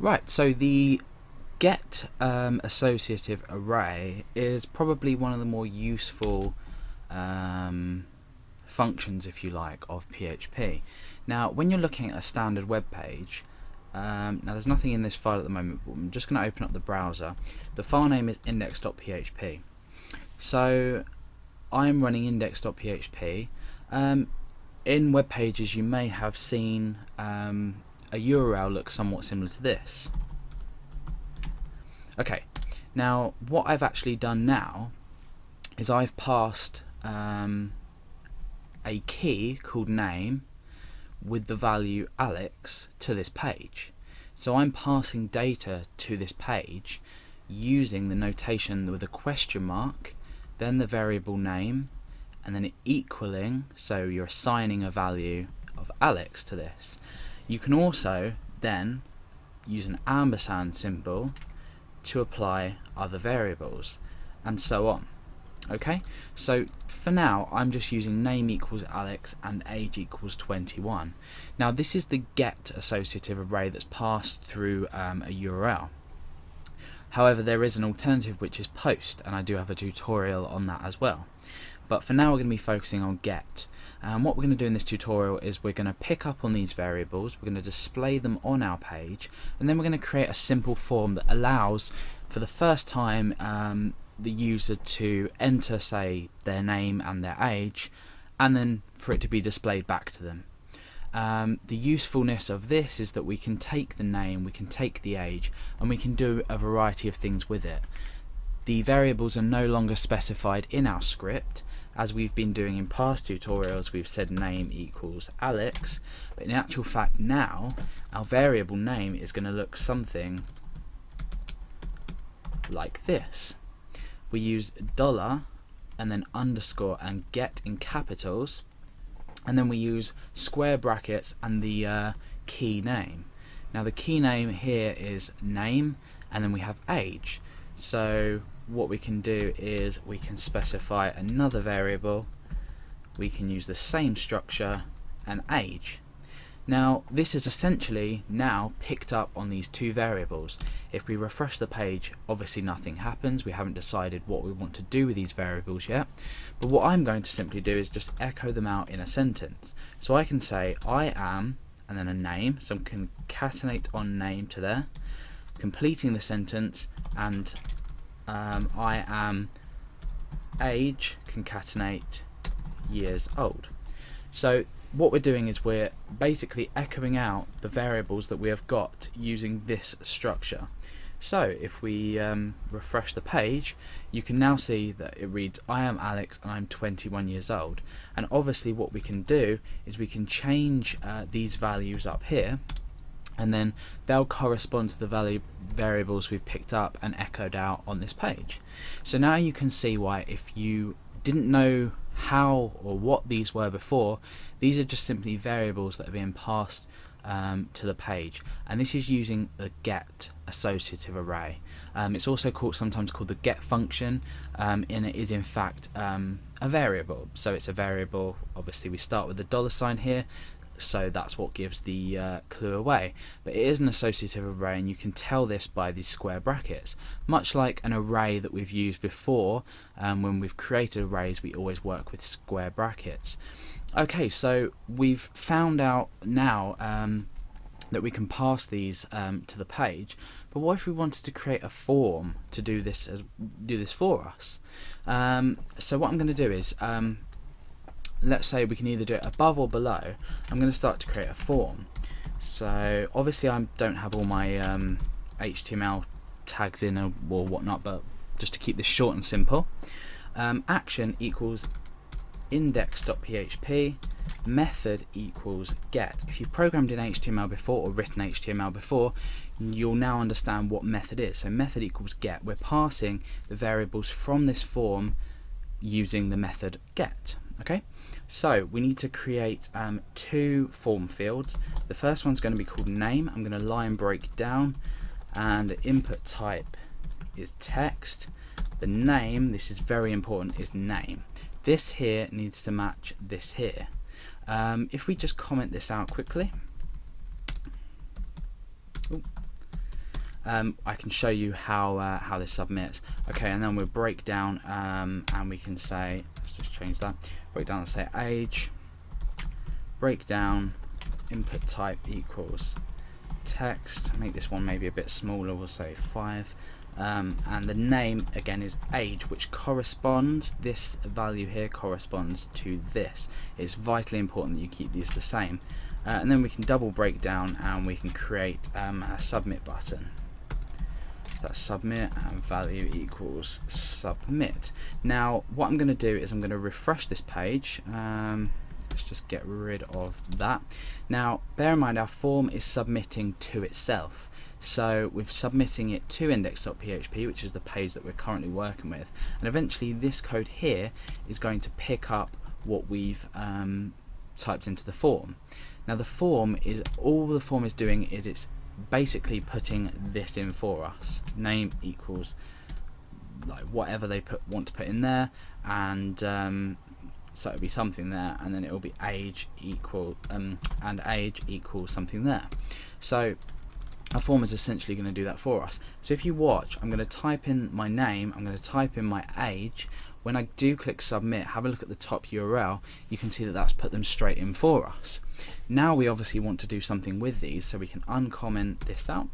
Right, so the get associative array is probably one of the more useful functions, if you like, of PHP. Now, when you're looking at a standard web page, now there's nothing in this file at the moment, but I'm just going to open up the browser. The file name is index.php. So I'm running index.php. In web pages, you may have seen a URL look somewhat similar to this. Okay, now what I've actually done now is I've passed a key called name with the value Alex to this page. So I'm passing data to this page using the notation with a question mark, then the variable name, and then equaling, so you're assigning a value of Alex to this. You can also then use an ampersand symbol to apply other variables, and so on. Okay, so for now I'm just using name equals Alex and age equals 21. Now this is the get associative array that's passed through a URL. However, there is an alternative which is post, and I do have a tutorial on that as well. But for now we're going to be focusing on get. What we're going to do in this tutorial is we're going to pick up on these variables, we're going to display them on our page, and then we're going to create a simple form that allows, for the first time, the user to enter, say, their name and their age, and then for it to be displayed back to them. The usefulness of this is that we can take the name, we can take the age, and we can do a variety of things with it. The variables are no longer specified in our script. As we've been doing in past tutorials, we've said name equals Alex, but in actual fact now our variable name is going to look something like this. We use $ and then underscore and get in capitals, and then we use square brackets and the key name. Now the key name here is name, and then we have age. So what we can do is we can specify another variable, we can use the same structure, and age. Now this is essentially now picked up on these two variables. If we refresh the page, obviously nothing happens, we haven't decided what we want to do with these variables yet, but what I'm going to simply do is just echo them out in a sentence. So I can say I am, and then a name, so I can concatenate on name to there, completing the sentence, and I am age, concatenate years old. So what we're doing is we're basically echoing out the variables that we have got using this structure. So if we refresh the page, you can now see that it reads I am Alex and I'm 21 years old. And obviously what we can do is we can change these values up here, and then they'll correspond to the variables we've picked up and echoed out on this page. So now you can see why, if you didn't know how or what these were before, these are just simply variables that are being passed to the page, and this is using the get associative array. It's also sometimes called the get function, and it is in fact a variable. So it's a variable, obviously we start with the $sign here, so that's what gives the clue away, but it is an associative array, and you can tell this by these square brackets, much like an array that we've used before. When we've created arrays, we always work with square brackets. Okay, so we've found out now that we can pass these to the page, but what if we wanted to create a form to do this for us? So what I'm going to do is, let's say we can either do it above or below. I'm going to start to create a form. So obviously I don't have all my HTML tags in or whatnot, but just to keep this short and simple, action equals index.php, method equals get. If you've programmed in HTML before or written HTML before, you'll now understand what method is. So method equals get. We're passing the variables from this form using the method get. Okay, so we need to create two form fields. The first one's going to be called name. I'm going to line break down, and the input type is text. The name, this is very important, is name. This here needs to match this here. If we just comment this out quickly. Ooh. I can show you how this submits. Okay, and then we'll break down and we can say, let's just change that, break down and say age, break down, input type equals text, make this one maybe a bit smaller, we'll say 5, and the name again is age, which corresponds, this value here corresponds to this. It's vitally important that you keep these the same. And then we can double break down and we can create a submit button. So that's submit and value equals submit. Now what I'm going to do is I'm going to refresh this page. Let's just get rid of that. Now bear in mind our form is submitting to itself. So we're submitting it to index.php, which is the page that we're currently working with. And eventually this code here is going to pick up what we've typed into the form. Now the form is, all the form is doing is it's basically putting this in for us. Name equals like whatever they want to put in there, and so it'll be something there, and then it will be age equal and age equals something there. So our form is essentially going to do that for us. So if you watch, I'm going to type in my name, I'm going to type in my age. When I do click submit, have a look at the top URL, you can see that that's put them straight in for us. Now we obviously want to do something with these, so we can uncomment this out.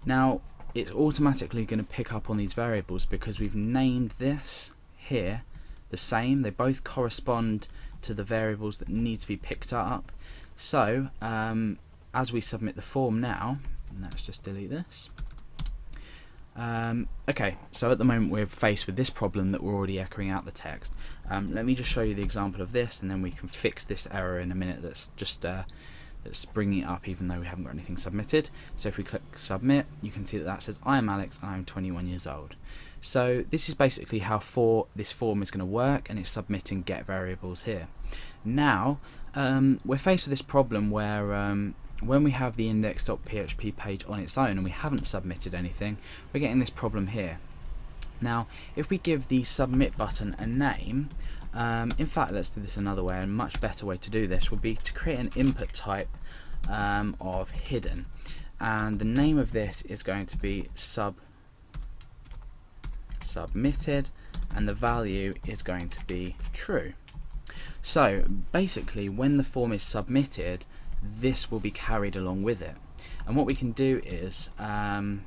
Now it's automatically going to pick up on these variables because we've named this here the same. They both correspond to the variables that need to be picked up. So as we submit the form now, let's just delete this. Okay, so at the moment we're faced with this problem that we're already echoing out the text. Let me just show you the example of this, and then we can fix this error in a minute that's just that's bringing it up even though we haven't got anything submitted. So if we click submit, you can see that that says I am Alex and I'm 21 years old. So this is basically how this form is going to work, and it's submitting get variables here. Now we're faced with this problem where when we have the index.php page on its own and we haven't submitted anything, we're getting this problem here. Now if we give the submit button a name, in fact let's do this another way. A much better way to do this would be to create an input type of hidden, and the name of this is going to be submitted, and the value is going to be true. So basically when the form is submitted, this will be carried along with it. And what we can do is, in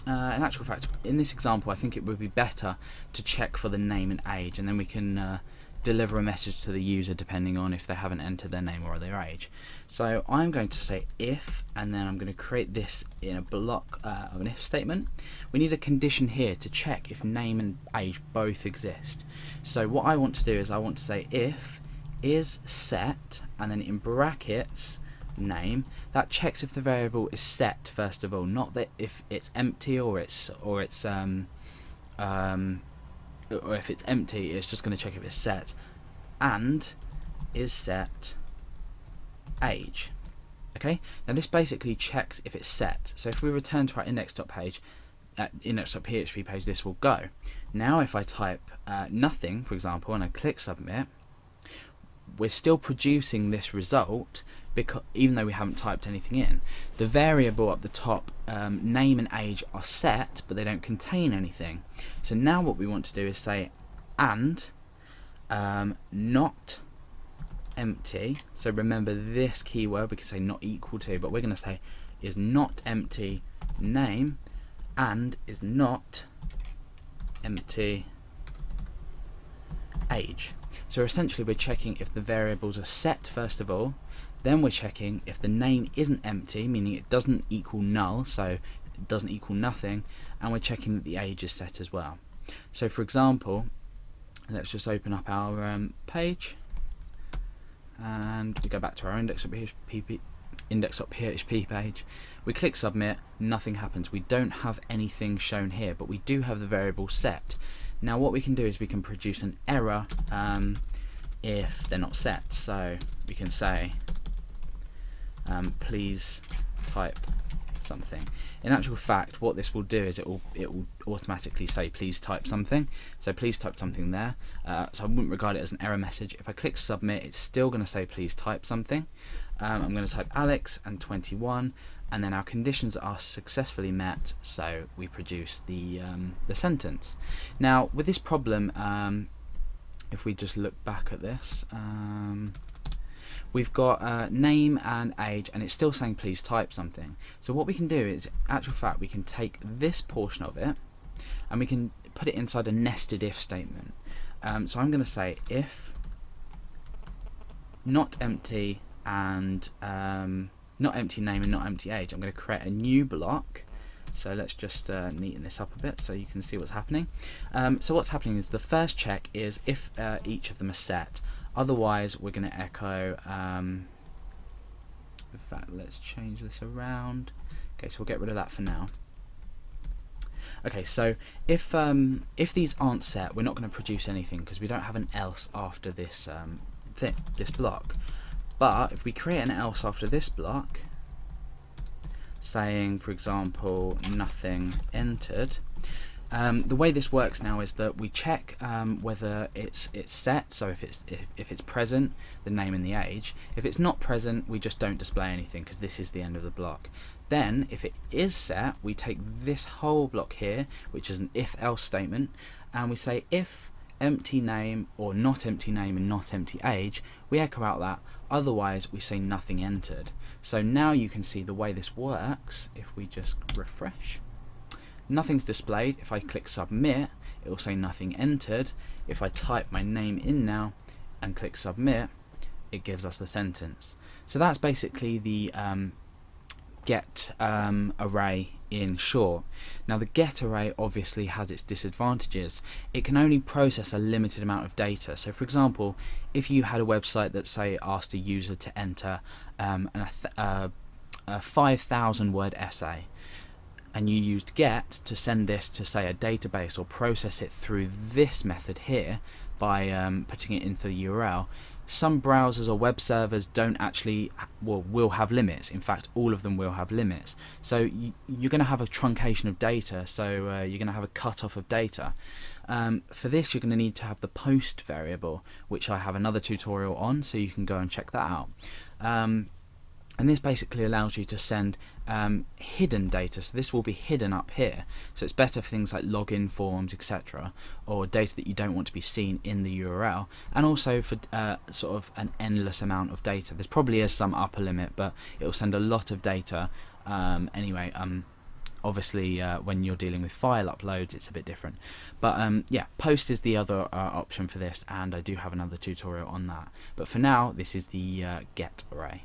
actual fact, in this example I think it would be better to check for the name and age, and then we can deliver a message to the user depending on if they haven't entered their name or their age. So I'm going to say if, and then I'm going to create this in a block of an if statement. We need a condition here to check if name and age both exist. So what I want to do is I want to say if is set, and then in brackets name. That checks if the variable is set first of all, not that if it's empty or if it's empty, it's just going to check if it's set. And is set age. Okay, now this basically checks if it's set. So if we return to our index.php page, this will go. Now if I type nothing, for example, and I click submit, we're still producing this result because even though we haven't typed anything in. The variable up the top, name and age, are set, but they don't contain anything. So now what we want to do is say and not empty. So remember this keyword, we can say not equal to, but we're going to say is not empty name and is not empty age. So essentially we're checking if the variables are set first of all, then we're checking if the name isn't empty, meaning it doesn't equal null, so it doesn't equal nothing, and we're checking that the age is set as well. So for example, let's just open up our page, and we go back to our index.php page. We click submit, nothing happens. We don't have anything shown here, but we do have the variable set. Now what we can do is we can produce an error if they're not set. So we can say please type something. In actual fact, what this will do is it will automatically say please type something. So please type something there. So I wouldn't regard it as an error message. If I click submit, it's still going to say please type something. I'm going to type Alex and 21, and then our conditions are successfully met, so we produce the sentence. Now with this problem, if we just look back at this, we've got name and age, and it's still saying please type something. So what we can do is, in actual fact, we can take this portion of it and we can put it inside a nested if statement. So I'm going to say if not empty and not empty name and not empty age. I'm going to create a new block. So let's just neaten this up a bit so you can see what's happening. So what's happening is the first check is if each of them are set. Otherwise, we're going to echo. In fact, let's change this around. Okay, so we'll get rid of that for now. Okay, so if these aren't set, we're not going to produce anything because we don't have an else after this this block. But if we create an else after this block, saying, for example, nothing entered, the way this works now is that we check whether it's set. So if it's present, the name and the age. If it's not present, we just don't display anything because this is the end of the block. Then, if it is set, we take this whole block here, which is an if-else statement, and we say if empty name or not empty name and not empty age, we echo out that. Otherwise, we say nothing entered. So now you can see the way this works. If we just refresh, nothing's displayed. If I click submit, it will say nothing entered. If I type my name in now and click submit, it gives us the sentence. So that's basically the get array in short. Now the get array obviously has its disadvantages. It can only process a limited amount of data. So for example, if you had a website that say asked a user to enter a 5,000 word essay, and you used get to send this to say a database or process it through this method here by putting it into the URL, some browsers or web servers don't actually, will have limits. In fact, all of them will have limits. So you're going to have a truncation of data, so you're going to have a cutoff of data. For this, you're going to need to have the post variable, which I have another tutorial on, so you can go and check that out. And this basically allows you to send hidden data, so this will be hidden up here. So it's better for things like login forms, etc., or data that you don't want to be seen in the URL, and also for sort of an endless amount of data. There's probably is some upper limit, but it will send a lot of data anyway. Obviously, when you're dealing with file uploads, it's a bit different. But yeah, post is the other option for this, and I do have another tutorial on that. But for now, this is the get array.